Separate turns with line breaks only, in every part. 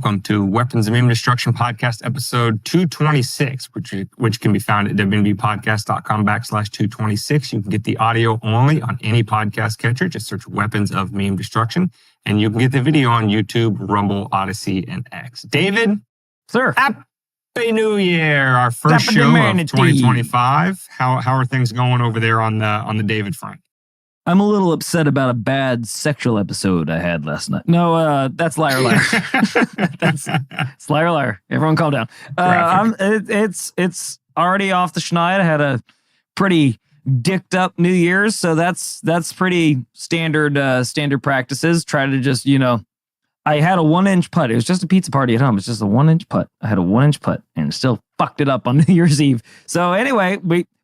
welcome to Weapons of Maim Destruction Podcast, episode 226, which can be found at WMDpodcast.com/226. You can get the audio only on any podcast catcher. Just search Weapons of Maim Destruction, and you can get the video on YouTube, Rumble, Odyssey, and X. David?
Sir.
Happy New Year, our first show of 2025. How are things going over there on the David front?
I'm a little upset about a bad sexual episode I had last night. No, that's liar. It's liar. Everyone calm down. It's already off the schneid. I had a pretty dicked up New Year's, so that's pretty standard practices. Try to just, I had a 1-inch putt. It was just a pizza party at home. It's just a 1-inch putt. I had a 1-inch putt and still fucked it up on New Year's Eve. So anyway,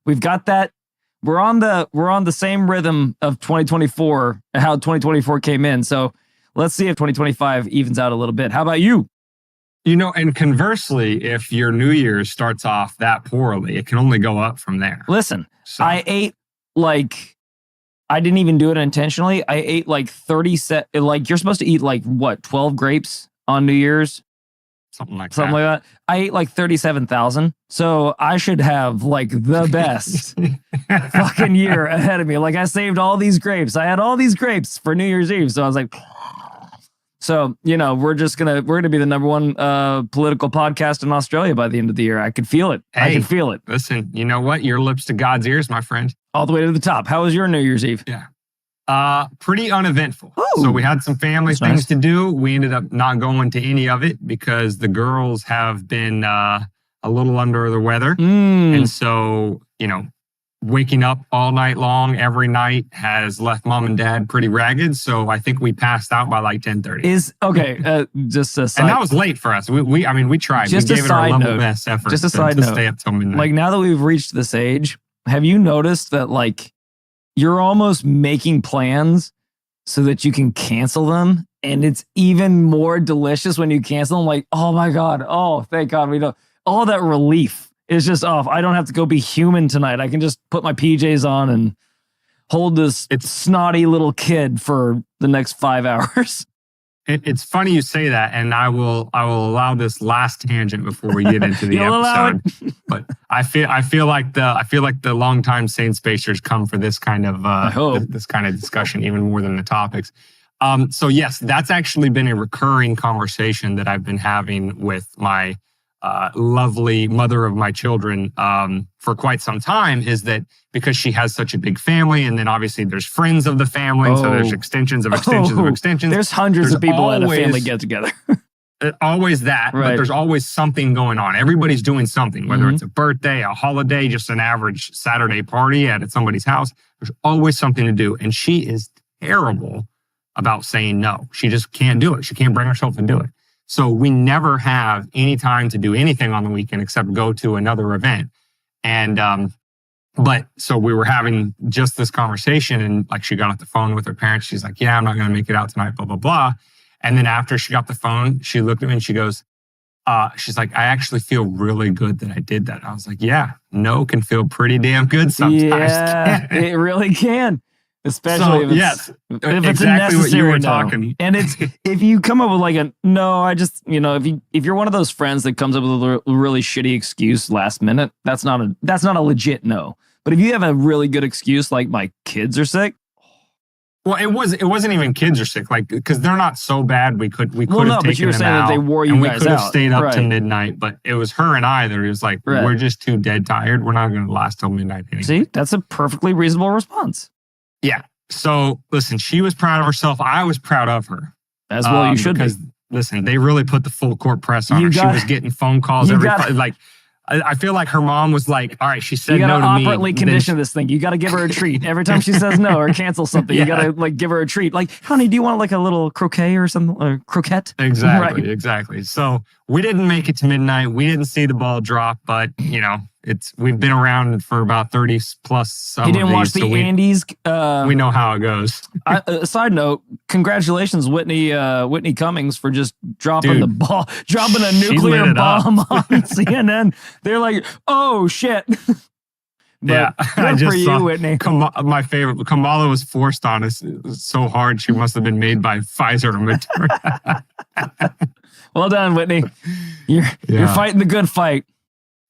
we've got that. We're on the same rhythm of 2024, how 2024 came in. So let's see if 2025 evens out a little bit. How about you?
And conversely, if your New Year's starts off that poorly, it can only go up from there.
Listen, so. I ate I didn't even do it intentionally. I ate 30 you're supposed to eat 12 grapes on New Year's?
Something like that.
I ate 37,000. So I should have the best fucking year ahead of me. I saved all these grapes. I had all these grapes for New Year's Eve. So I was we're going to be the number one political podcast in Australia by the end of the year. I could feel it.
Hey,
I could feel it.
Listen, you know what? Your lips to God's ears, my friend.
All the way to the top. How was your New Year's Eve?
Yeah. Pretty uneventful.
Ooh,
so we had some family things
nice
to do. We ended up not going to any of it because the girls have been a little under the weather. And so, waking up all night long every night has left mom and dad pretty ragged. So I think we passed out by 10:30.
Just a side.
And that was late for us. We tried.
Just
we gave it our level best effort
just a side
to
note.
Stay up till midnight.
Now that we've reached this age, have you noticed that you're almost making plans so that you can cancel them, and it's even more delicious when you cancel them? Oh my God. Oh, thank God we don't. All that relief is just off. I don't have to go be human tonight. I can just put my PJs on and hold this snotty little kid for the next 5 hours.
It's funny you say that, and I will allow this last tangent before we get into the episode. But I feel like the longtime Saints Spacers come for this kind of this kind of discussion even more than the topics. So yes, that's actually been a recurring conversation that I've been having with my lovely mother of my children for quite some time, is that because she has such a big family, and then obviously there's friends of the family, so there's extensions of extensions.
There's hundreds of people at a family get together.
Always that, right. But there's always something going on. Everybody's doing something, whether it's a birthday, a holiday, just an average Saturday party at somebody's house. There's always something to do, and she is terrible about saying no. She just can't do it. She can't bring herself to do it. So we never have any time to do anything on the weekend except go to another event. And, but so we were having just this conversation, and she got off the phone with her parents. She's like, yeah, I'm not going to make it out tonight, blah, blah, blah. And then after she got the phone, she looked at me and she goes, she's like, I actually feel really good that I did that. I was like, yeah, no can feel pretty damn good sometimes.
Yeah, it really can. Especially if it's
exactly what you were talking.
And it's if you come up with if you're one of those friends that comes up with a really shitty excuse last minute, that's not a legit no. But if you have a really good excuse, like my kids are sick.
Well, it wasn't even kids are sick, because they're not so bad. We could have taken them out.
But you were saying that they wore you guys out.
And we could have stayed up to midnight, but it was her and I that was we're just too dead tired. We're not going to last till midnight anyway.
See, that's a perfectly reasonable response.
Yeah. So listen, she was proud of herself. I was proud of her.
As well, you should
because, listen, they really put the full court press on her. She was getting phone calls I feel like her mom was like, all right, she said no to me. You got to operately
condition this thing. You got to give her a treat. Every time she says no or cancel something, you got to give her a treat. Honey, do you want a little croquet or something? Or croquette?
Exactly,
right.
Exactly. So we didn't make it to midnight. We didn't see the ball drop, but we've been around for about 30 plus.
You didn't watch the Andes.
We know how it goes.
Side note: congratulations, Whitney Cummings, for just dropping dropping a nuclear bomb on CNN. They're like, oh shit.
Yeah,
good for you, Whitney.
My favorite, Kamala was forced on us so hard. She must have been made by Pfizer or Moderna.
Well done, Whitney. You're fighting the good fight.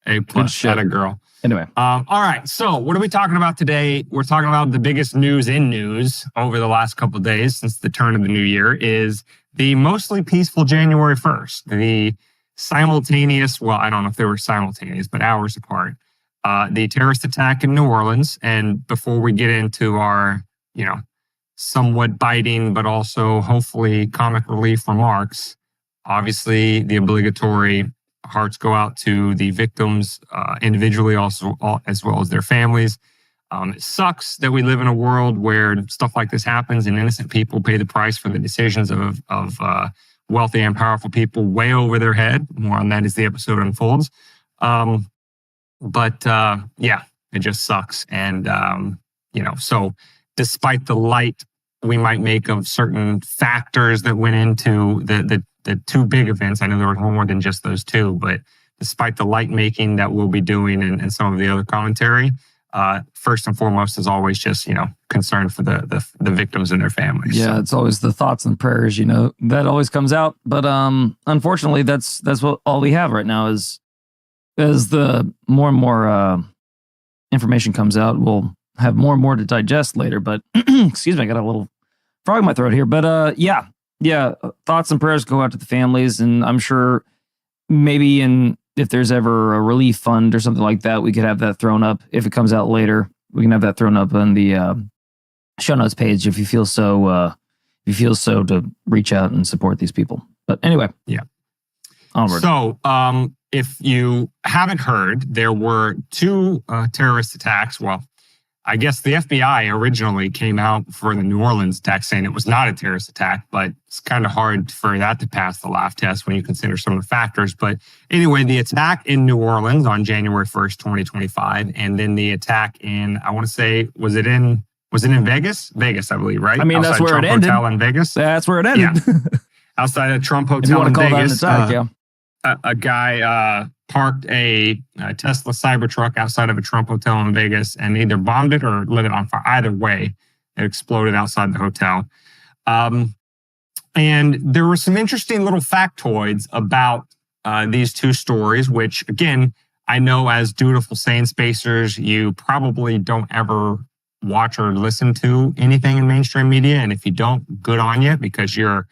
A plus, that a girl.
Anyway.
All right. So what are we talking about today? We're talking about the biggest news in news over the last couple of days since the turn of the new year is the mostly peaceful January 1st. The simultaneous, well, I don't know if they were simultaneous, but hours apart. The terrorist attack in New Orleans. And before we get into our, somewhat biting, but also hopefully comic relief remarks, obviously the obligatory hearts go out to the victims individually, also as well as their families. It sucks that we live in a world where stuff like this happens and innocent people pay the price for the decisions of wealthy and powerful people way over their head. More on that as the episode unfolds. But it just sucks. And, so despite the light we might make of certain factors that went into the two big events. I know there were more than just those two, but despite the light making that we'll be doing and some of the other commentary, first and foremost is always just, concern for the victims and their families.
Yeah, it's always the thoughts and prayers, that always comes out. But unfortunately, that's what all we have right now is as the more and more information comes out, we'll have more and more to digest later. But excuse me, I got a little frog in my throat here. But yeah, thoughts and prayers go out to the families, and I'm sure maybe if there's ever a relief fund or something like that, we could have that thrown up. If it comes out later, we can have that thrown up on the show notes page if you feel so. To reach out and support these people. But anyway,
yeah.
Onward.
So, if you haven't heard, there were two terrorist attacks. Well, I guess the FBI originally came out for the New Orleans attack saying it was not a terrorist attack, but it's kind of hard for that to pass the laugh test when you consider some of the factors. But anyway, the attack in New Orleans on January 1st, 2025, and then the attack in, I want to say, was it in Vegas? Vegas, I believe, right?
I mean,
outside
that's where
Trump
it ended.
Hotel in Vegas.
That's where it ended.
Yeah. Outside of Trump Hotel
if you want
in
to call
Vegas.
that an attack, yeah.
A guy parked a Tesla Cybertruck outside of a Trump hotel in Vegas and either bombed it or lit it on fire. Either way, it exploded outside the hotel. And there were some interesting little factoids about these two stories, which, again, I know as dutiful sane spacers, you probably don't ever watch or listen to anything in mainstream media. And if you don't, good on you, because you're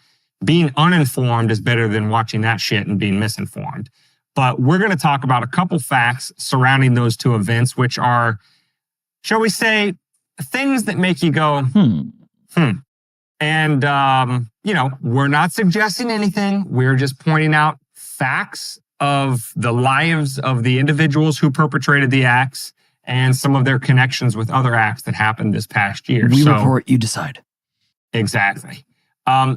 being uninformed is better than watching that shit and being misinformed. But we're going to talk about a couple facts surrounding those two events, which are, shall we say, things that make you go, And, we're not suggesting anything. We're just pointing out facts of the lives of the individuals who perpetrated the acts and some of their connections with other acts that happened this past year.
We report, you decide.
Exactly.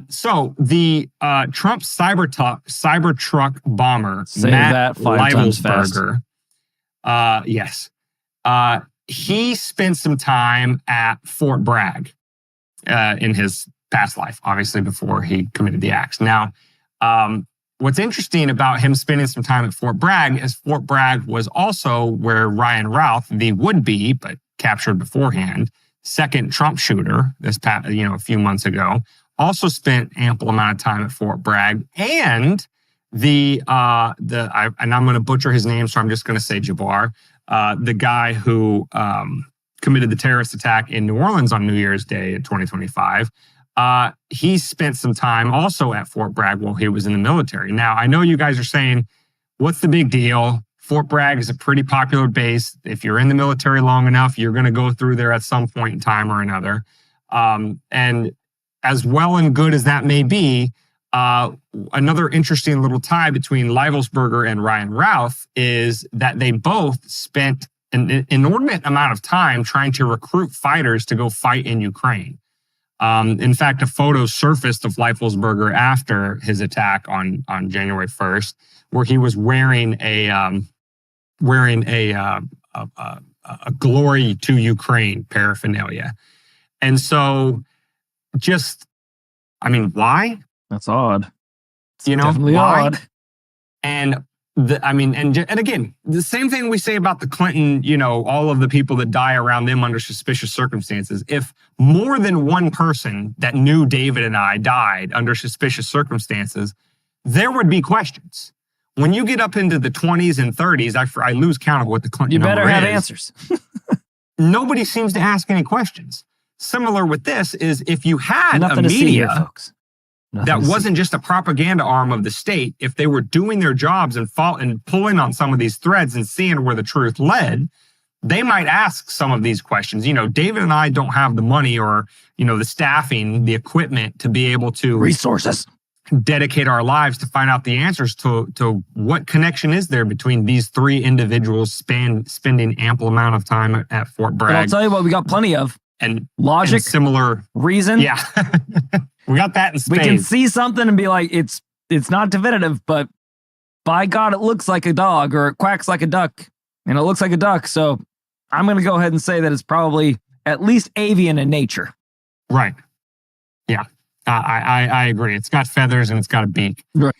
So the Trump Cybertruck bomber,
Say
Matt
that 5 times fast.
Yes. He spent some time at Fort Bragg in his past life, obviously before he committed the acts. Now, what's interesting about him spending some time at Fort Bragg is Fort Bragg was also where Ryan Routh, the would-be, but captured beforehand, second Trump shooter this past, a few months ago, also spent ample amount of time at Fort Bragg. And and I'm going to butcher his name, so I'm just going to say Jabbar, the guy who committed the terrorist attack in New Orleans on New Year's Day in 2025. He spent some time also at Fort Bragg while he was in the military. Now, I know you guys are saying, what's the big deal? Fort Bragg is a pretty popular base. If you're in the military long enough, you're going to go through there at some point in time or another. And as well and good as that may be, another interesting little tie between Leibelsberger and Ryan Routh is that they both spent an inordinate amount of time trying to recruit fighters to go fight in Ukraine. In fact, a photo surfaced of Leibelsberger after his attack on January 1st, where he was wearing a glory to Ukraine paraphernalia. And so why?
That's odd. It's
definitely
why? Odd.
And again, the same thing we say about the Clinton, all of the people that die around them under suspicious circumstances. If more than one person that knew David and I died under suspicious circumstances, there would be questions. When you get up into the 20s and 30s, I lose count of what the Clinton
number is. You better have
is.
answers.
Nobody seems to ask any questions. Similar with this is if you had
Nothing
a media
here, folks.
that wasn't just a propaganda arm of the state, if they were doing their jobs and pulling on some of these threads and seeing where the truth led, they might ask some of these questions. You know, David and I don't have the money or, you know, the staffing, the equipment to be able to
resources
dedicate our lives to find out the answers to what connection is there between these three individuals spending ample amount of time at Fort Bragg.
But I'll tell you what, we got plenty of
and
logic,
and similar
reason.
Yeah, we got that in spades.
We can see something and be like, it's not definitive, but by God, it looks like a dog or it quacks like a duck and it looks like a duck. So I'm going to go ahead and say that it's probably at least avian in nature.
Right. Yeah. I agree. It's got feathers and it's got a beak.
Right.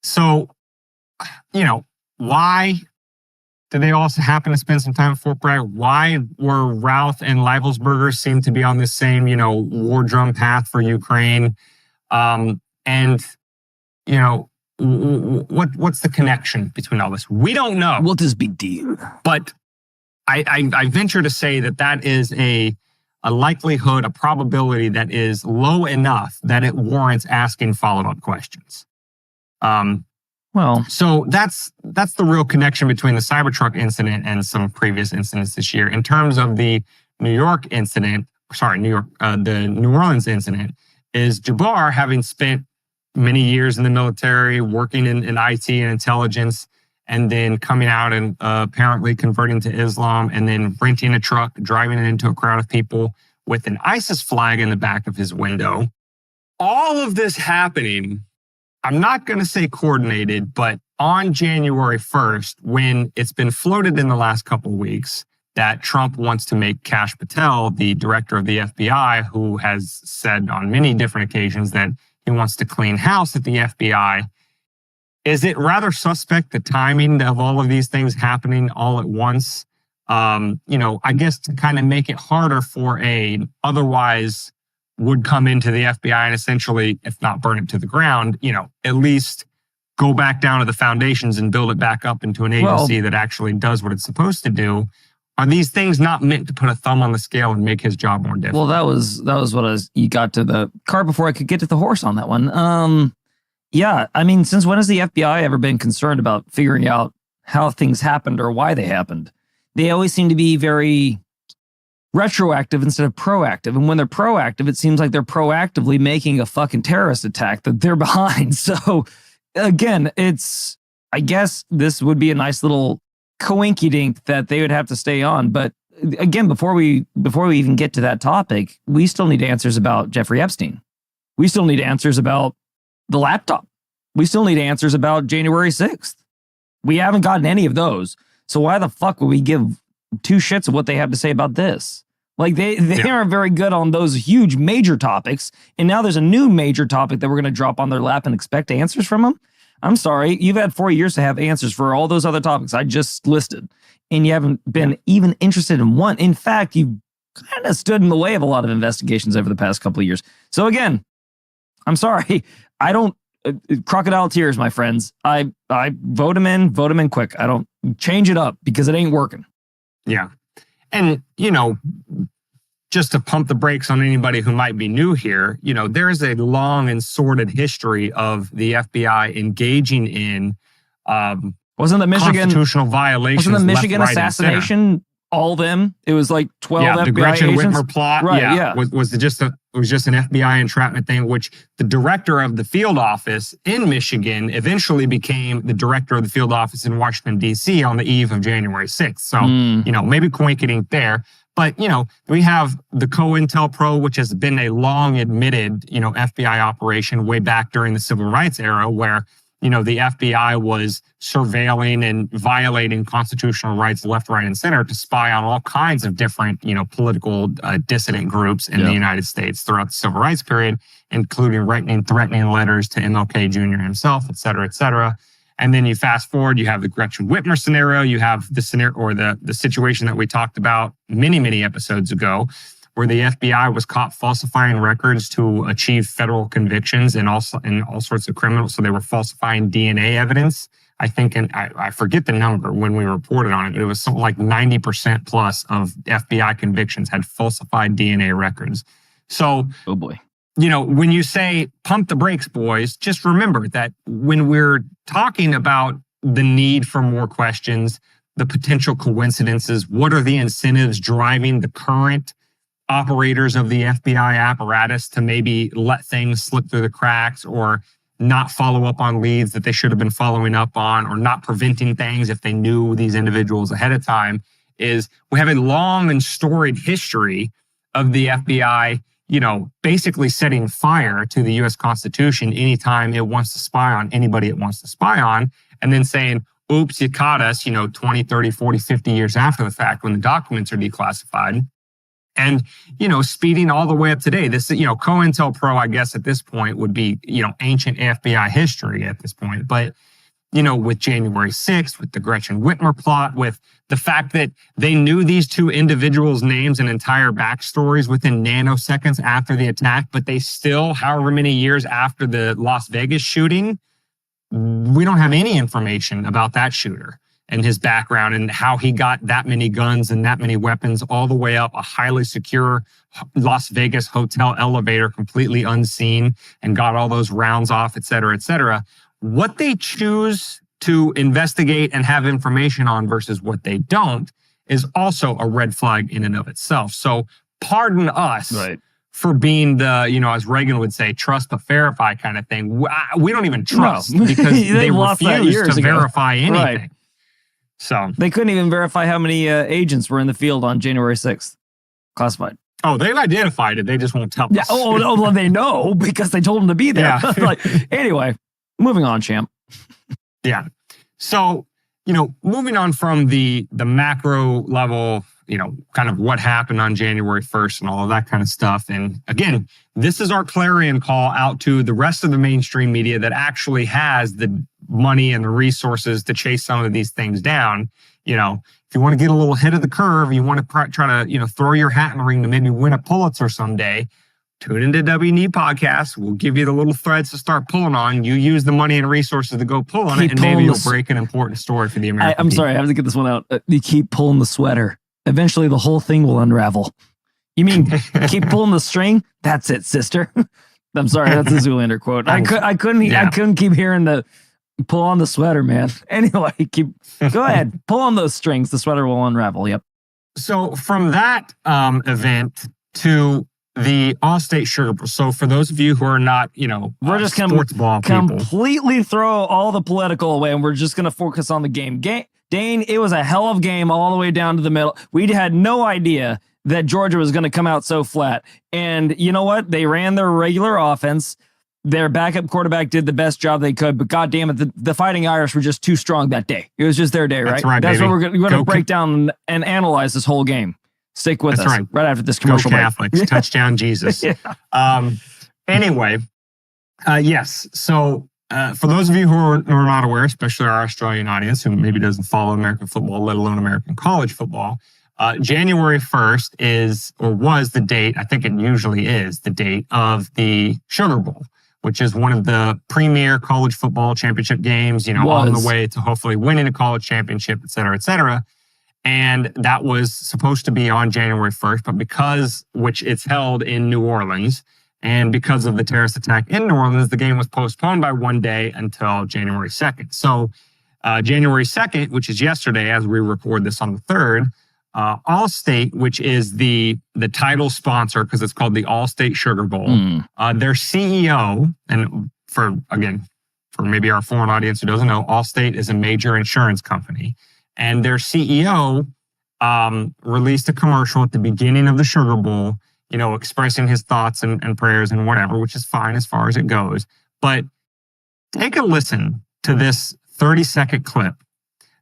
So, you know, why did they also happen to spend some time at Fort Bragg? Why were Routh and Leibelsberger seem to be on this same, you know, war drum path for Ukraine? And, you know, what's the connection between all this? We don't know.
What is big deal?
But I venture to say that is a likelihood, a probability that is low enough that it warrants asking follow-up questions. So that's the real connection between the Cybertruck incident and some previous incidents this year. In terms of the the New Orleans incident, is Jabbar, having spent many years in the military, working in IT and intelligence, and then coming out and apparently converting to Islam and then renting a truck, driving it into a crowd of people with an ISIS flag in the back of his window. All of this happening, I'm not going to say coordinated, but on January 1st, when it's been floated in the last couple of weeks that Trump wants to make Kash Patel the director of the FBI, who has said on many different occasions that he wants to clean house at the FBI. Is it rather suspect, the timing of all of these things happening all at once? I guess to kind of make it harder for otherwise would come into the FBI and essentially, if not burn it to the ground, at least go back down to the foundations and build it back up into an agency that actually does what it's supposed to do. Are these things not meant to put a thumb on the scale and make his job more difficult?
Well, that was what you got to the cart before I could get to the horse on that one. Yeah, I mean, since when has the FBI ever been concerned about figuring out how things happened or why they happened? They always seem to be very retroactive instead of proactive. And when they're proactive, it seems like they're proactively making a fucking terrorist attack that they're behind. So again, I guess this would be a nice little coinkydink that they would have to stay on. But again, before we even get to that topic, we still need answers about Jeffrey Epstein. We still need answers about the laptop. We still need answers about January 6th. We haven't gotten any of those. So why the fuck would we give two shits of what they have to say about this? Like they aren't very good on those huge major topics. And now there's a new major topic that we're going to drop on their lap and expect answers from them. I'm sorry. You've had 4 years to have answers for all those other topics I just listed. And you haven't been even interested in one. In fact, you've kind of stood in the way of a lot of investigations over the past couple of years. So again, I'm sorry. I don't crocodile tears, my friends. I vote him in quick. I don't change it up because it ain't working.
Yeah. And, just to pump the brakes on anybody who might be new here, there is a long and sordid history of the FBI engaging in
wasn't the Michigan
constitutional violations.
Wasn't the Michigan assassination all them? It was like 12 FBI
the Gretchen
agents.
Whitmer plot.
Right, yeah.
Was just an FBI entrapment thing, which the director of the field office in Michigan eventually became the director of the field office in Washington, D.C. on the eve of January 6th. So, maybe coinciding there. But, we have the COINTELPRO, which has been a long admitted, FBI operation way back during the civil rights era where, the FBI was surveilling and violating constitutional rights left, right, and center to spy on all kinds of different, political dissident groups in the United States throughout the civil rights period, including threatening letters to MLK Jr. himself, et cetera, et cetera. And then you fast forward, you have the Gretchen Whitmer scenario, you have the scenario or the situation that we talked about many, many episodes ago, where the FBI was caught falsifying records to achieve federal convictions and also in all sorts of criminals. So they were falsifying DNA evidence. I think, and I forget the number when we reported on it, but it was something like 90% plus of FBI convictions had falsified DNA records. So,
oh boy.
When you say pump the brakes, boys, just remember that when we're talking about the need for more questions, the potential coincidences, what are the incentives driving the current operators of the FBI apparatus to maybe let things slip through the cracks or not follow up on leads that they should have been following up on, or not preventing things if they knew these individuals ahead of time, is we have a long and storied history of the FBI, basically setting fire to the U.S. Constitution anytime it wants to spy on anybody it wants to spy on, and then saying, oops, you caught us, 20, 30, 40, 50 years after the fact when the documents are declassified. And, speeding all the way up today, this, COINTELPRO, I guess at this point would be, ancient FBI history at this point. But, with January 6th, with the Gretchen Whitmer plot, with the fact that they knew these two individuals' names and entire backstories within nanoseconds after the attack, but they still, however many years after the Las Vegas shooting, we don't have any information about that shooter and his background and how he got that many guns and that many weapons all the way up a highly secure Las Vegas hotel elevator, completely unseen, and got all those rounds off, et cetera, et cetera. What they choose to investigate and have information on versus what they don't is also a red flag in and of itself. So pardon us for being the, as Reagan would say, trust but verify kind of thing. We don't even trust because they refuse to verify anything. Right. So
they couldn't even verify how many agents were in the field on January 6th. Classified.
Oh, they've identified it. They just won't tell us.
Yeah. Well, they know because they told them to be there. Yeah. Anyway, moving on, champ.
Yeah. So, moving on from the macro level, kind of what happened on January 1st and all of that kind of stuff. And again, this is our clarion call out to the rest of the mainstream media that actually has the money and the resources to chase some of these things down. If you want to get a little ahead of the curve, you want to try to, throw your hat in the ring to maybe win a Pulitzer someday, tune into WMD podcast. We'll give you the little threads to start pulling on. You use the money and resources to go pull on it, and maybe you'll break an important story for the American
I'm
people.
sorry, I have to get this one out. You keep pulling the sweater. Eventually, the whole thing will unravel. You mean keep pulling the string? That's it, sister. I'm sorry, that's a Zoolander quote. I couldn't keep hearing the pull on the sweater, man. Anyway, go ahead, pull on those strings. The sweater will unravel. Yep.
So from that event to the Allstate Sugar Bowl. So for those of you who are not,
we're just going to completely throw all the political away, and we're just going to focus on the game. Dane, it was a hell of a game all the way down to the middle. We had no idea that Georgia was going to come out so flat. And you know what? They ran their regular offense. Their backup quarterback did the best job they could, but God damn it, the Fighting Irish were just too strong that day. It was just their day, right?
That's
what we're going to break down and analyze this whole game. Stick with us right after this commercial
break. Go Catholics, touchdown Jesus. Yeah. Anyway, yes. So for those of you who are not aware, especially our Australian audience who maybe doesn't follow American football, let alone American college football, January 1st was the date, I think it usually is the date of the Sugar Bowl, which is one of the premier college football championship games, on the way to hopefully winning a college championship, et cetera, et cetera. And that was supposed to be on January 1st, but which it's held in New Orleans, and because of the terrorist attack in New Orleans, the game was postponed by one day until January 2nd. So January 2nd, which is yesterday, as we record this on the 3rd, Allstate, which is the title sponsor, because it's called the Allstate Sugar Bowl, their CEO, and for maybe our foreign audience who doesn't know, Allstate is a major insurance company. And their CEO released a commercial at the beginning of the Sugar Bowl, expressing his thoughts and prayers and whatever, which is fine as far as it goes. But take a listen to this 30-second clip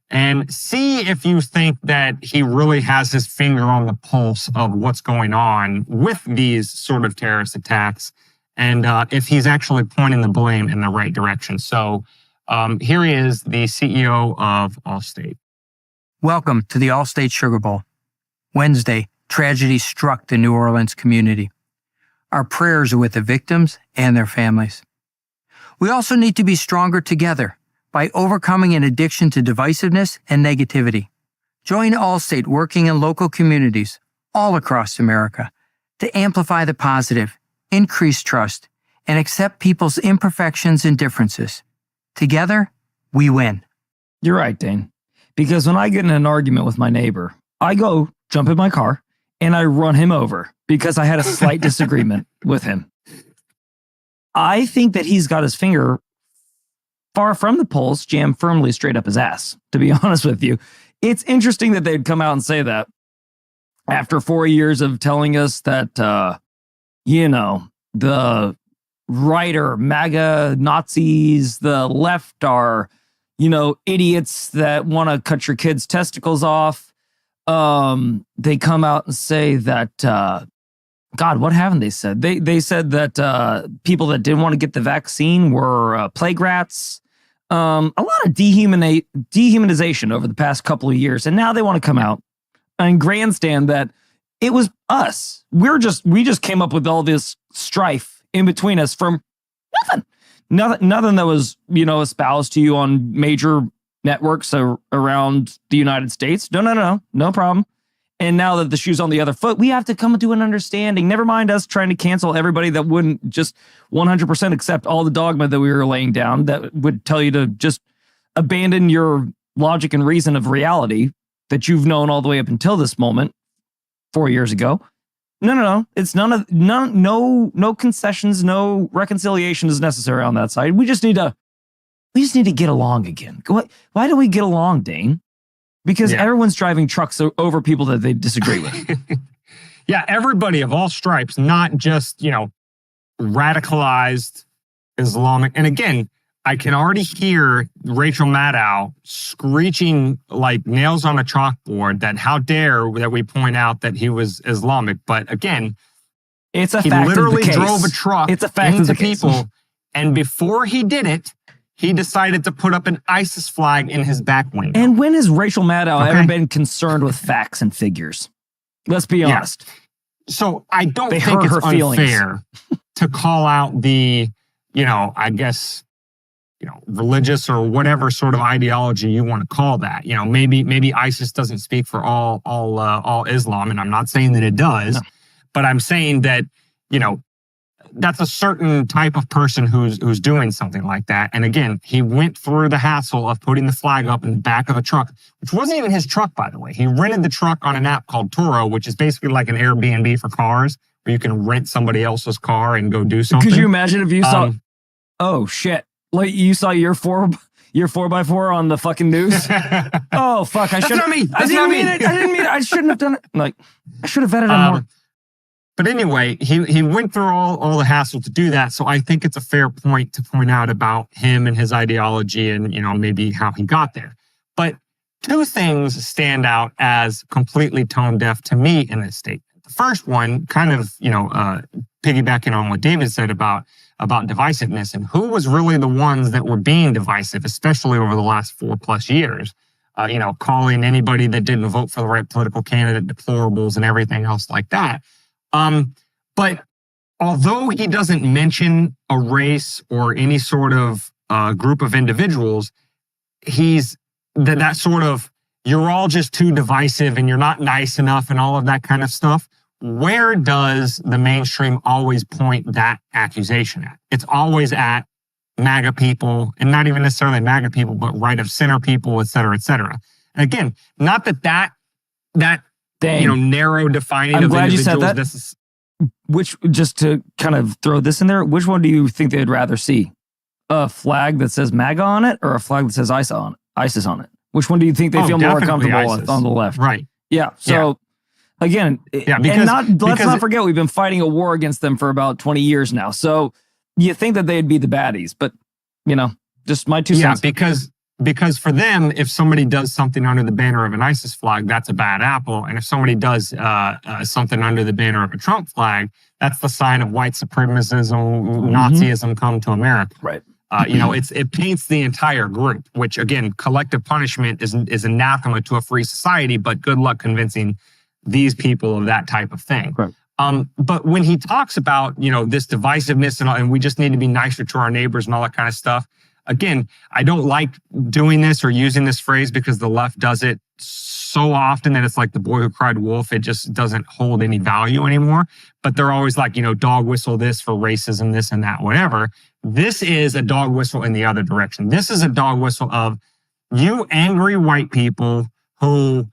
and see if you think that he really has his finger on the pulse of what's going on with these sort of terrorist attacks, and if he's actually pointing the blame in the right direction. So here he is, the CEO of Allstate.
Welcome to the Allstate Sugar Bowl. Wednesday, tragedy struck the New Orleans community. Our prayers are with the victims and their families. We also need to be stronger together by overcoming an addiction to divisiveness and negativity. Join Allstate working in local communities all across America to amplify the positive, increase trust, and accept people's imperfections and differences. Together, we win.
You're right, Dane. Because when I get in an argument with my neighbor, I go jump in my car and I run him over because I had a slight disagreement with him. I think that he's got his finger far from the pulse, jammed firmly straight up his ass, to be honest with you. It's interesting that they'd come out and say that after 4 years of telling us that, the right are MAGA Nazis, the left are, idiots that want to cut your kids' testicles off. They come out and say that, God, what haven't they said? They said that people that didn't want to get the vaccine were plague rats. A lot of dehumanization over the past couple of years. And now they want to come out and grandstand that it was us. We just came up with all this strife in between us from nothing that was, espoused to you on major networks around the United States. No problem. And now that the shoe's on the other foot, we have to come to an understanding. Never mind us trying to cancel everybody that wouldn't just 100% accept all the dogma that we were laying down, that would tell you to just abandon your logic and reason of reality that you've known all the way up until this moment 4 years ago. No. It's no concessions, no reconciliation is necessary on that side. We just need to get along again. Why do we get along, Dane? Because everyone's driving trucks over people that they disagree with.
Yeah, everybody of all stripes, not just, radicalized Islamic. And again, I can already hear Rachel Maddow screeching like nails on a chalkboard that how dare that we point out that he was Islamic. But again,
it's a
he
fact
literally
of the case.
drove a truck
It's a fact
into
of the
people.
case.
And before he did it, he decided to put up an ISIS flag in his back window.
And when has Rachel Maddow ever been concerned with facts and figures? Let's be honest.
So I don't think it's unfair to call out the, religious or whatever sort of ideology you want to call that. Maybe ISIS doesn't speak for all Islam, and I'm not saying that it does, but I'm saying that, that's a certain type of person who's doing something like that. And again, he went through the hassle of putting the flag up in the back of a truck, which wasn't even his truck, by the way. He rented the truck on an app called Turo, which is basically like an Airbnb for cars, where you can rent somebody else's car and go do something.
Could you imagine if you saw, oh shit, like you saw your 4x4 on the fucking news? Oh fuck, I didn't mean it. I shouldn't have done it. Like, I should have vetted him more.
But anyway, he went through all the hassle to do that. So I think it's a fair point to point out about him and his ideology and, maybe how he got there. But two things stand out as completely tone deaf to me in this statement. The first one, kind of, piggybacking on what David said about divisiveness and who was really the ones that were being divisive, especially over the last 4+ years, calling anybody that didn't vote for the right political candidate deplorables and everything else like that. But although he doesn't mention a race or any sort of group of individuals, he's that sort of, you're all just too divisive and you're not nice enough and all of that kind of stuff. Where does the mainstream always point that accusation at? It's always at MAGA people, and not even necessarily MAGA people, but right of center people, et cetera, et cetera. And again, not that narrow defining
I'm
of
glad
individuals.
You said that. Which, just to kind of throw this in there, which one do you think they'd rather see? A flag that says MAGA on it or a flag that says ISIS on it? Which one do you think they feel more comfortable with on the left?
Right.
Yeah. So again, let's not forget we've been fighting a war against them for about 20 years now. So you think that they'd be the baddies, but just my 2 cents.
Because for them, if somebody does something under the banner of an ISIS flag, that's a bad apple. And if somebody does something under the banner of a Trump flag, that's the sign of white supremacism, Nazism come to America.
Right.
It paints the entire group, which again, collective punishment is anathema to a free society, but good luck convincing these people of that type of thing.
Right.
But when he talks about, this divisiveness and we just need to be nicer to our neighbors and all that kind of stuff, again, I don't like doing this or using this phrase because the left does it so often that it's like the boy who cried wolf. It just doesn't hold any value anymore. But they're always like, dog whistle this for racism, this and that, whatever. This is a dog whistle in the other direction. This is a dog whistle of you angry white people who,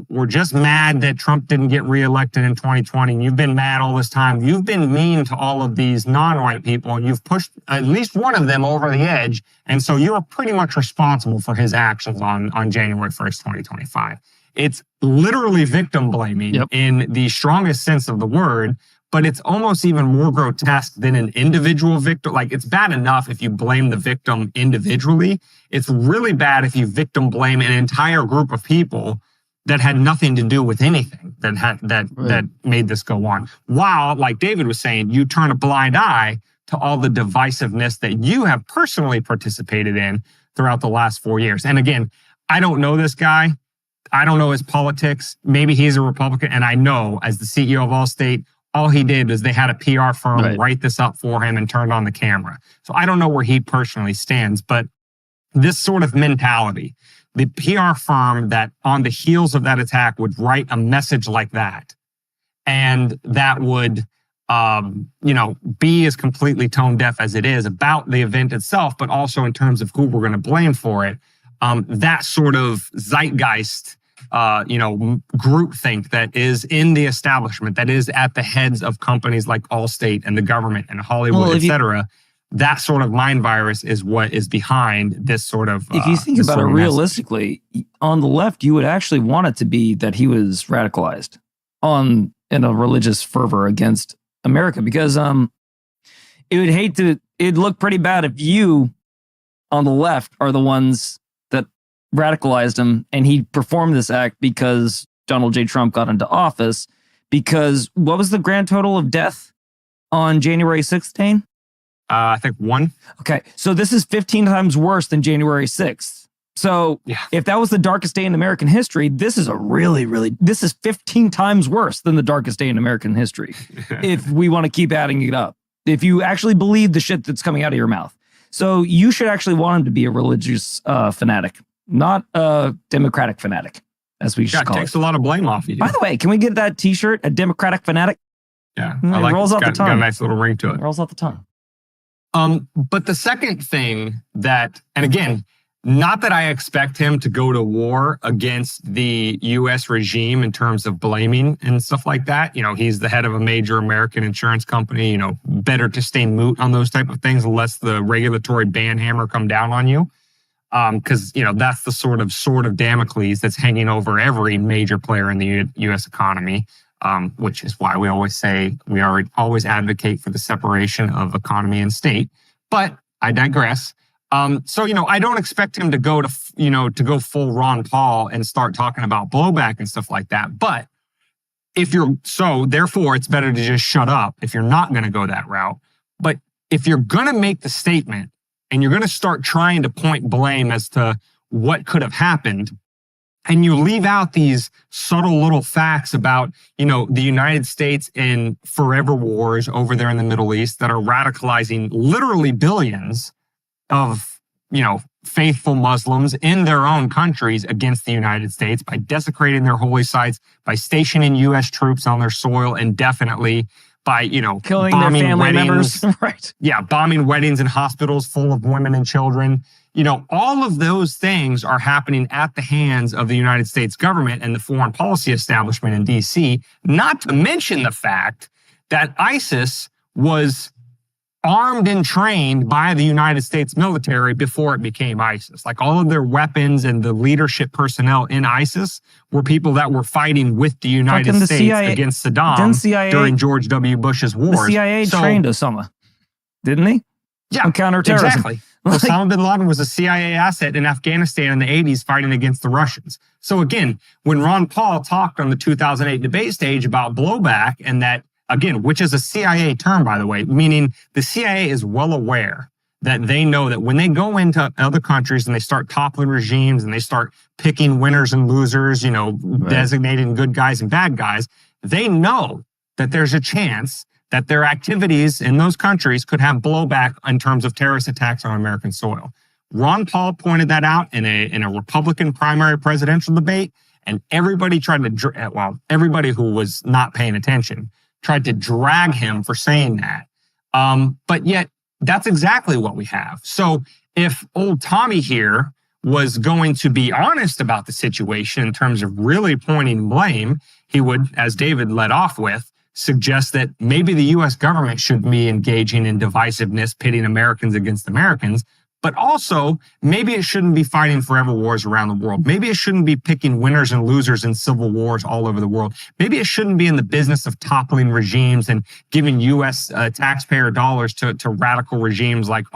were just mad that Trump didn't get reelected in 2020. And you've been mad all this time. You've been mean to all of these non-white people, and you've pushed at least one of them over the edge. And so you're pretty much responsible for his actions on January 1st, 2025. It's literally victim blaming in the strongest sense of the word, but it's almost even more grotesque than an individual victim. Like, it's bad enough if you blame the victim individually. It's really bad if you victim blame an entire group of people that had nothing to do with anything that made this go on. While, like David was saying, you turn a blind eye to all the divisiveness that you have personally participated in throughout the last 4 years. And again, I don't know this guy. I don't know his politics. Maybe he's a Republican. And I know, as the CEO of Allstate, all he did was they had a PR firm write this up for him and turned on the camera. So I don't know where he personally stands, but this sort of mentality, the PR firm that on the heels of that attack would write a message like that, and that would, be as completely tone deaf as it is about the event itself, but also in terms of who we're going to blame for it. That sort of zeitgeist, groupthink that is in the establishment, that is at the heads of companies like Allstate and the government and Hollywood, et cetera. That sort of mind virus is what is behind this sort of.
If you think about it realistically, on the left, you would actually want it to be that he was radicalized in a religious fervor against America, because it'd look pretty bad if you on the left are the ones that radicalized him and he performed this act because Donald J. Trump got into office. Because what was the grand total of death on January 6th, Dane?
I think 1.
Okay, so this is 15 times worse than January 6th. So if that was the darkest day in American history, this is this is 15 times worse than the darkest day in American history. If we want to keep adding it up, if you actually believe the shit that's coming out of your mouth. So you should actually want him to be a religious fanatic, not a democratic fanatic, as we should call it.
It takes a lot of blame off of you.
By the way, can we get that t-shirt, a democratic fanatic?
Yeah, I like it. It's got a nice little ring to it.
It rolls off the tongue.
But the second thing that, and again, not that I expect him to go to war against the U.S. regime in terms of blaming and stuff like that. He's the head of a major American insurance company. Better to stay moot on those type of things unless the regulatory ban hammer come down on you. Because, that's the sort of sword of Damocles that's hanging over every major player in the U.S. economy. Which is why we always say we always advocate for the separation of economy and state. But I digress. So I don't expect him to go go full Ron Paul and start talking about blowback and stuff like that. But therefore, it's better to just shut up if you're not going to go that route. But if you're going to make the statement and you're going to start trying to point blame as to what could have happened, and you leave out these subtle little facts about, the United States in forever wars over there in the Middle East that are radicalizing literally billions of, faithful Muslims in their own countries against the United States by desecrating their holy sites, by stationing U.S. troops on their soil indefinitely, by,
killing their family members. Right.
Yeah, bombing weddings and hospitals full of women and children. All of those things are happening at the hands of the United States government and the foreign policy establishment in D.C., not to mention the fact that ISIS was armed and trained by the United States military before it became ISIS. Like, all of their weapons and the leadership personnel in ISIS were people that were fighting with the United States against Saddam during George W. Bush's wars.
The CIA trained Osama, didn't he?
Yeah,
on counterterrorism.
Exactly. Osama bin Laden was a CIA asset in Afghanistan in the 80s fighting against the Russians. So again, when Ron Paul talked on the 2008 debate stage about blowback, and that, again, which is a CIA term, by the way, meaning the CIA is well aware that they know that when they go into other countries and they start toppling regimes and they start picking winners and losers, designating good guys and bad guys, they know that there's a chance that their activities in those countries could have blowback in terms of terrorist attacks on American soil. Ron Paul pointed that out in a Republican primary presidential debate, and everybody everybody who was not paying attention tried to drag him for saying that. But yet, that's exactly what we have. So if old Tommy here was going to be honest about the situation in terms of really pointing blame, he would, as David led off with, suggest that maybe the U.S. government should be engaging in divisiveness, pitting Americans against Americans, but also maybe it shouldn't be fighting forever wars around the world. Maybe it shouldn't be picking winners and losers in civil wars all over the world. Maybe it shouldn't be in the business of toppling regimes and giving U.S. taxpayer dollars to radical regimes like,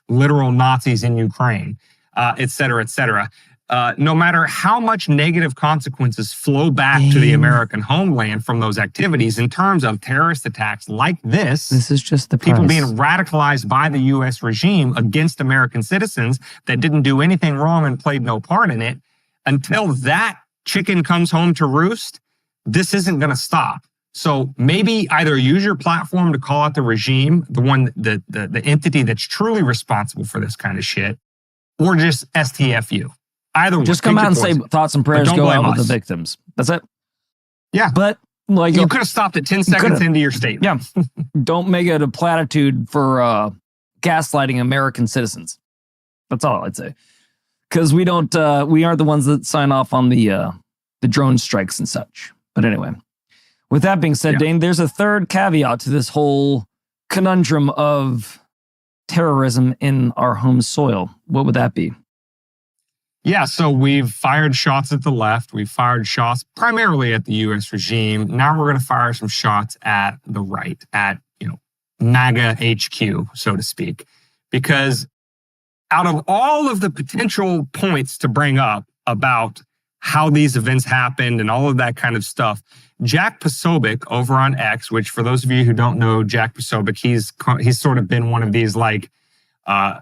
literal Nazis in Ukraine, et cetera, et cetera. No matter how much negative consequences flow back to the American homeland from those activities in terms of terrorist attacks like this
is just the
people
price.
Being radicalized by the U.S. regime against American citizens that didn't do anything wrong and played no part in it, until that chicken comes home to roost, this isn't going to stop. So maybe either use your platform to call out the regime, the entity that's truly responsible for this kind of shit, or just STFU. Either one.
Just come out and say thoughts and prayers go out with the victims. That's it.
Yeah.
But
you could have stopped it 10 seconds into your statement.
Yeah. Don't make it a platitude for gaslighting American citizens. That's all I'd say. Because we aren't the ones that sign off on the drone strikes and such. But anyway, with that being said, Dane, there's a third caveat to this whole conundrum of terrorism in our home soil. What would that be?
Yeah, so we've fired shots at the left. We've fired shots primarily at the U.S. regime. Now we're going to fire some shots at the right, at, MAGA HQ, so to speak. Because out of all of the potential points to bring up about how these events happened and all of that kind of stuff, Jack Posobiec over on X, which for those of you who don't know Jack Posobiec, he's sort of been one of these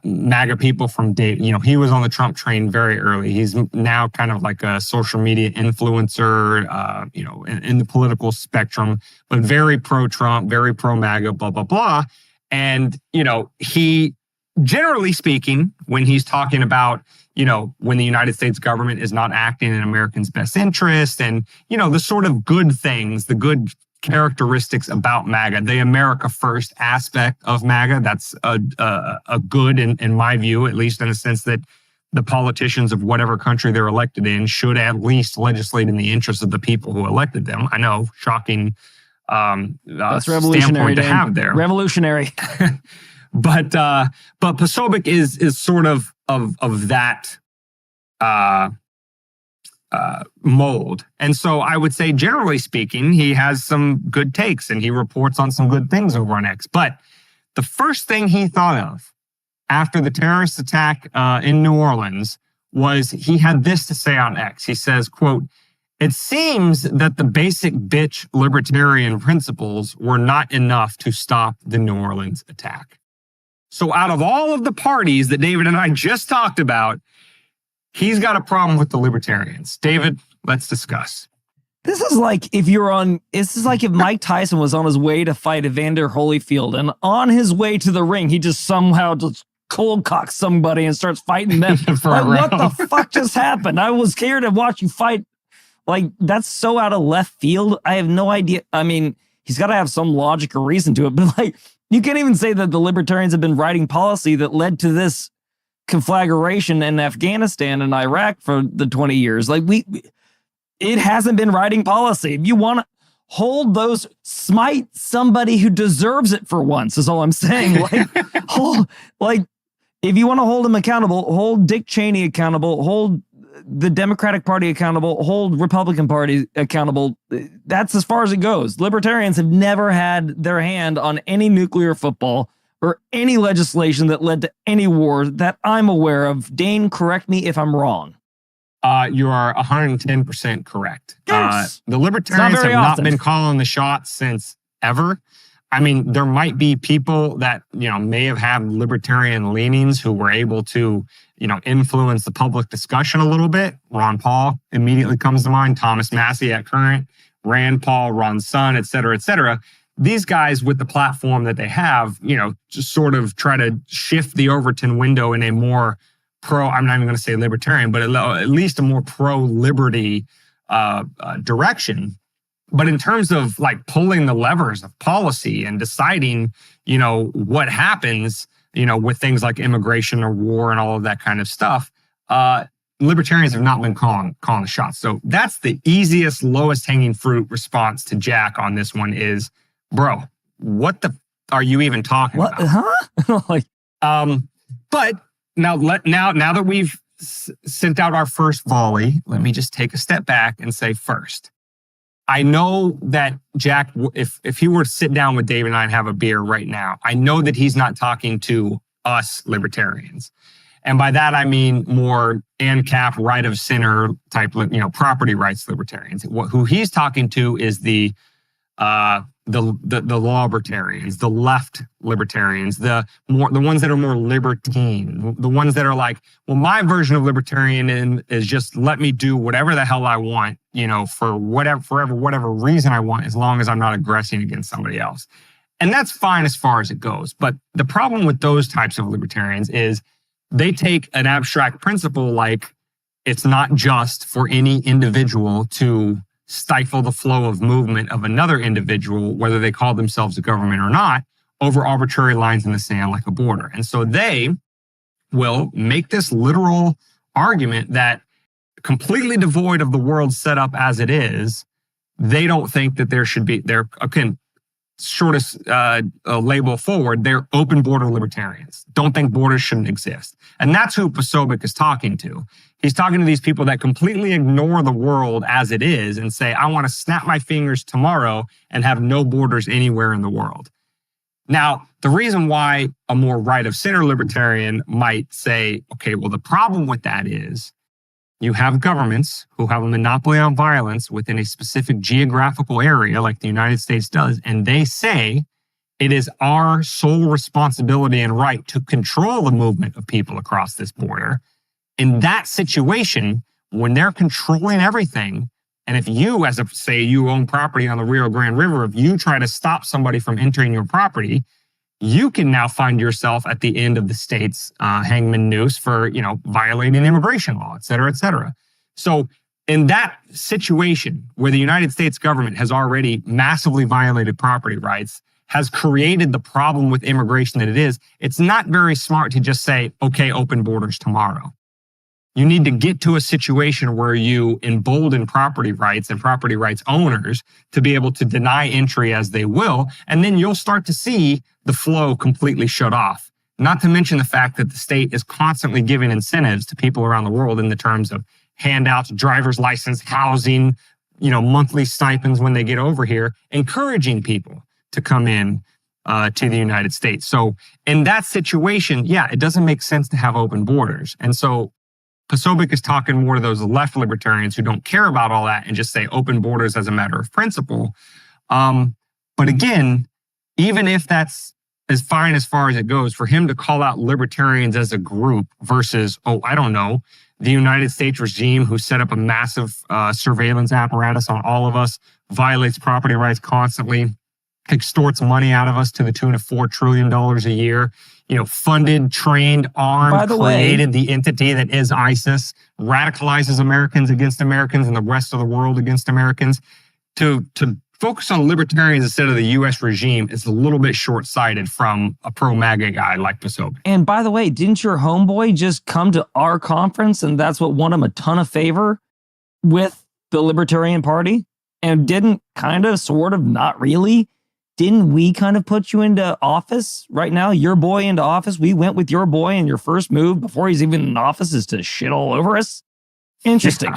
MAGA people from day, he was on the Trump train very early. He's now kind of like a social media influencer, in the political spectrum, but very pro-Trump, very pro-MAGA, blah, blah, blah. And, he, generally speaking, when he's talking about, when the United States government is not acting in Americans' best interest and, the sort of good things, the good characteristics about MAGA, the America First aspect of MAGA, that's a good in my view, at least in the sense that the politicians of whatever country they're elected in should at least legislate in the interest of the people who elected them. I know, shocking
that's revolutionary
standpoint to have there.
Revolutionary.
But Posobiec is sort of that mold. And so I would say, generally speaking, he has some good takes and he reports on some good things over on X. But the first thing he thought of after the terrorist attack in New Orleans was he had this to say on X. He says, quote, "It seems that the basic bitch libertarian principles were not enough to stop the New Orleans attack." So out of all of the parties that David and I just talked about, he's got a problem with the libertarians. David, let's discuss.
This is like if Mike Tyson was on his way to fight Evander Holyfield, and on his way to the ring, he just somehow just cold cocks somebody and starts fighting them. What the fuck just happened? I was scared to watch you fight. That's so out of left field. I have no idea. I mean, he's got to have some logic or reason to it, but you can't even say that the libertarians have been writing policy that led to this conflagration in Afghanistan and Iraq for the 20 years. It hasn't been writing policy. If you want to hold those, smite somebody who deserves it for once, is all I'm saying. If you want to hold them accountable, hold Dick Cheney accountable, hold the Democratic Party accountable, hold Republican Party accountable. That's as far as it goes. Libertarians have never had their hand on any nuclear football or any legislation that led to any war that I'm aware of. Dane, correct me if I'm wrong.
You are 110% correct.
Yes.
The Libertarians have not been calling the shots since ever. I mean, there might be people that, may have had libertarian leanings who were able to, influence the public discussion a little bit. Ron Paul immediately comes to mind, Thomas Massey at Current, Rand Paul, Ron's son, et cetera, et cetera. These guys with the platform that they have, just sort of try to shift the Overton window in a more I'm not even going to say libertarian, but at least a more pro-liberty direction. But in terms of like pulling the levers of policy and deciding, what happens, with things like immigration or war and all of that kind of stuff, libertarians have not been calling the shots. So that's the easiest, lowest hanging fruit response to Jack on this one is, bro, what the are you even talking about?
Huh?
But now that we've sent out our first volley, let me just take a step back and say first, I know that Jack, if he were to sit down with David and I and have a beer right now, I know that he's not talking to us libertarians. And by that, I mean more ANCAP, right of center type, property rights libertarians. Who he's talking to is the law libertarians, the left libertarians, the ones that are more libertine, the ones that are like, well, my version of libertarian is just let me do whatever the hell I want, for whatever reason I want, as long as I'm not aggressing against somebody else. And that's fine as far as it goes. But the problem with those types of libertarians is they take an abstract principle like it's not just for any individual to stifle the flow of movement of another individual, whether they call themselves a government or not, over arbitrary lines in the sand like a border. And so they will make this literal argument that completely devoid of the world set up as it is, they don't think that there should be, shortest label forward, they're open border libertarians. Don't think borders shouldn't exist. And that's who Posobiec is talking to. He's talking to these people that completely ignore the world as it is and say, I want to snap my fingers tomorrow and have no borders anywhere in the world. Now, the reason why a more right of center libertarian might say, okay, well, the problem with that is you have governments who have a monopoly on violence within a specific geographical area like the United States does, and they say it is our sole responsibility and right to control the movement of people across this border. In that situation, when they're controlling everything, and if you, say you own property on the Rio Grande River, if you try to stop somebody from entering your property, you can now find yourself at the end of the state's hangman noose for, violating immigration law, et cetera, et cetera. So in that situation where the United States government has already massively violated property rights, has created the problem with immigration that it is, it's not very smart to just say, okay, open borders tomorrow. You need to get to a situation where you embolden property rights and property rights owners to be able to deny entry as they will, and then you'll start to see the flow completely shut off. Not to mention the fact that the state is constantly giving incentives to people around the world in the terms of handouts, driver's license, housing, monthly stipends when they get over here, encouraging people to come in to the United States. So in that situation, it doesn't make sense to have open borders. And so Posobiec is talking more to those left libertarians who don't care about all that and just say open borders as a matter of principle. But again, even if that's as fine as far as it goes, for him to call out libertarians as a group versus, the United States regime who set up a massive surveillance apparatus on all of us, violates property rights constantly, extorts money out of us to the tune of $4 trillion a year, funded, trained, armed, created the entity that is ISIS, radicalizes Americans against Americans and the rest of the world against Americans. To focus on libertarians instead of the U.S. regime is a little bit short-sighted from a pro-MAGA guy like Posobiec.
And by the way, didn't your homeboy just come to our conference and that's what won him a ton of favor with the Libertarian Party? And didn't not really? Didn't we kind of put you into office right now? Your boy into office? We went with your boy and your first move before he's even in office is to shit all over us? Interesting.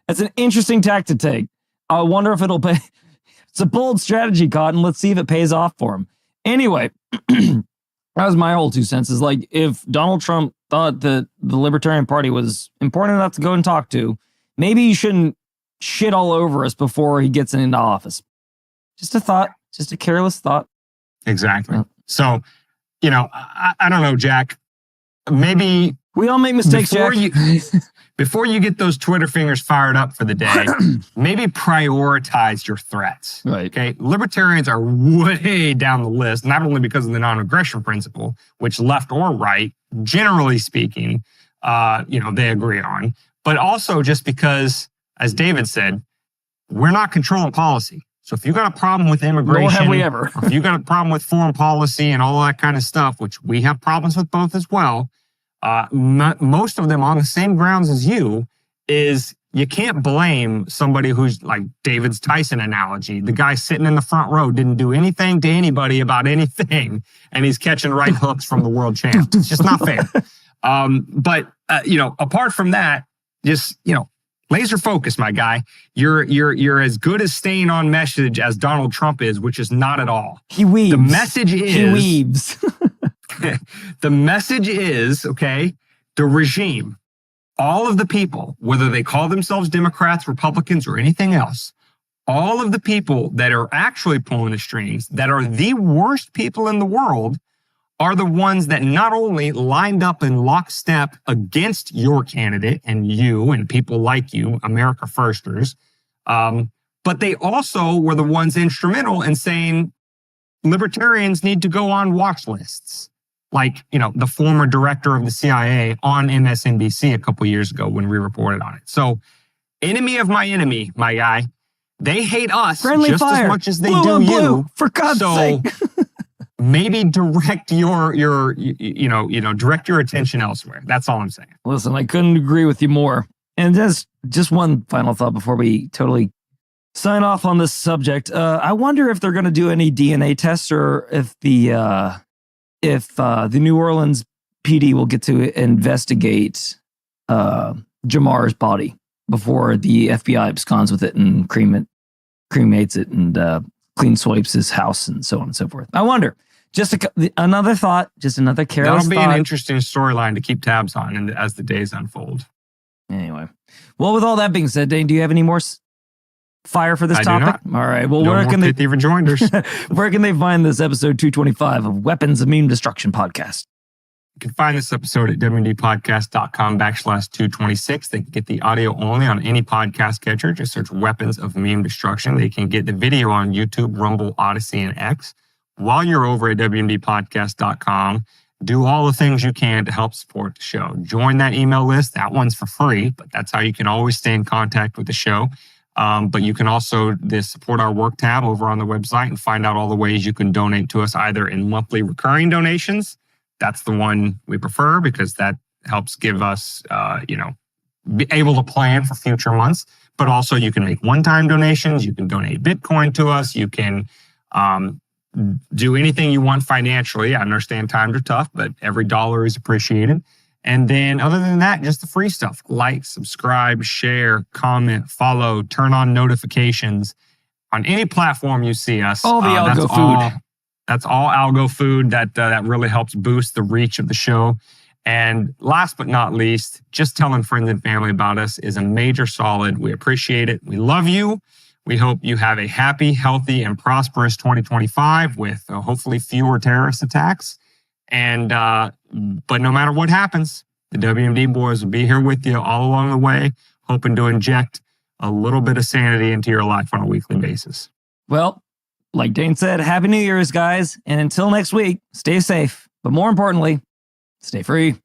That's an interesting tack to take. I wonder if it'll pay. It's a bold strategy, Cotton. Let's see if it pays off for him. Anyway, that was my whole 2 cents. Is like if Donald Trump thought that the Libertarian Party was important enough to go and talk to, maybe he shouldn't shit all over us before he gets into office. Just a thought. Just a careless thought.
Exactly. So, I don't know, Jack. Maybe
we all make mistakes, Jack.
Before you get those Twitter fingers fired up for the day, maybe prioritize your threats.
Right.
Okay. Libertarians are way down the list, not only because of the non-aggression principle, which left or right, generally speaking, they agree on, but also just because, as David said, we're not controlling policy. So if you got a problem with immigration,
nor have we ever.
if you got a problem with foreign policy and all that kind of stuff, which we have problems with both as well, most of them on the same grounds as you, is you can't blame somebody who's like David's Tyson analogy. The guy sitting in the front row didn't do anything to anybody about anything, and he's catching right hooks from the world champ. It's just not fair. But apart from that, just, laser focus, my guy. You're as good as staying on message as Donald Trump is, which is not at all.
He weaves.
The message is...
He weaves.
The message is, okay, the regime, all of the people, whether they call themselves Democrats, Republicans, or anything else, all of the people that are actually pulling the strings, that are the worst people in the world, are the ones that not only lined up in lockstep against your candidate and you and people like you, America Firsters, but they also were the ones instrumental in saying libertarians need to go on watch lists. Like, the former director of the CIA on MSNBC a couple years ago when we reported on it. So, enemy of my enemy, my guy, they hate us
Friendly
just
fire.
As much as they
Blue
do you.
blue, for God's sake.
Maybe direct direct your attention elsewhere. That's all I'm saying.
Listen, I couldn't agree with you more. And just one final thought before we totally sign off on this subject. I wonder if they're going to do any DNA tests, or if the New Orleans PD will get to investigate Jamar's body before the FBI absconds with it and cremates it and clean swipes his house and so on and so forth. I wonder. Just another thought, just another careless
thought.
That'll be
an interesting storyline to keep tabs on as the days unfold.
Anyway. Well, with all that being said, Dane, do you have any more fire for this topic?
Do not.
All right. Well,
no
where
more
can they
pithy rejoinders.
Where can they find this episode 225 of Weapons of Meme Destruction podcast?
You can find this episode at WMDpodcast.com/226. They can get the audio only on any podcast catcher. Just search Weapons of Meme Destruction. They can get the video on YouTube, Rumble, Odyssey, and X. While you're over at WMDpodcast.com, do all the things you can to help support the show. Join that email list. That one's for free, but that's how you can always stay in contact with the show. But you can also support our work tab over on the website and find out all the ways you can donate to us, either in monthly recurring donations. That's the one we prefer because that helps give us, be able to plan for future months. But also you can make one-time donations. You can donate Bitcoin to us. You can do anything you want financially. I understand times are tough, but every dollar is appreciated. And then other than that, just the free stuff. Like, subscribe, share, comment, follow, turn on notifications. On any platform you see us.
All the algo food.
That's all algo food that really helps boost the reach of the show. And last but not least, just telling friends and family about us is a major solid. We appreciate it. We love you. We hope you have a happy, healthy, and prosperous 2025 with hopefully fewer terrorist attacks. And but no matter what happens, the WMD boys will be here with you all along the way, hoping to inject a little bit of sanity into your life on a weekly basis.
Well, like Dane said, Happy New Year's, guys. And until next week, stay safe. But more importantly, stay free.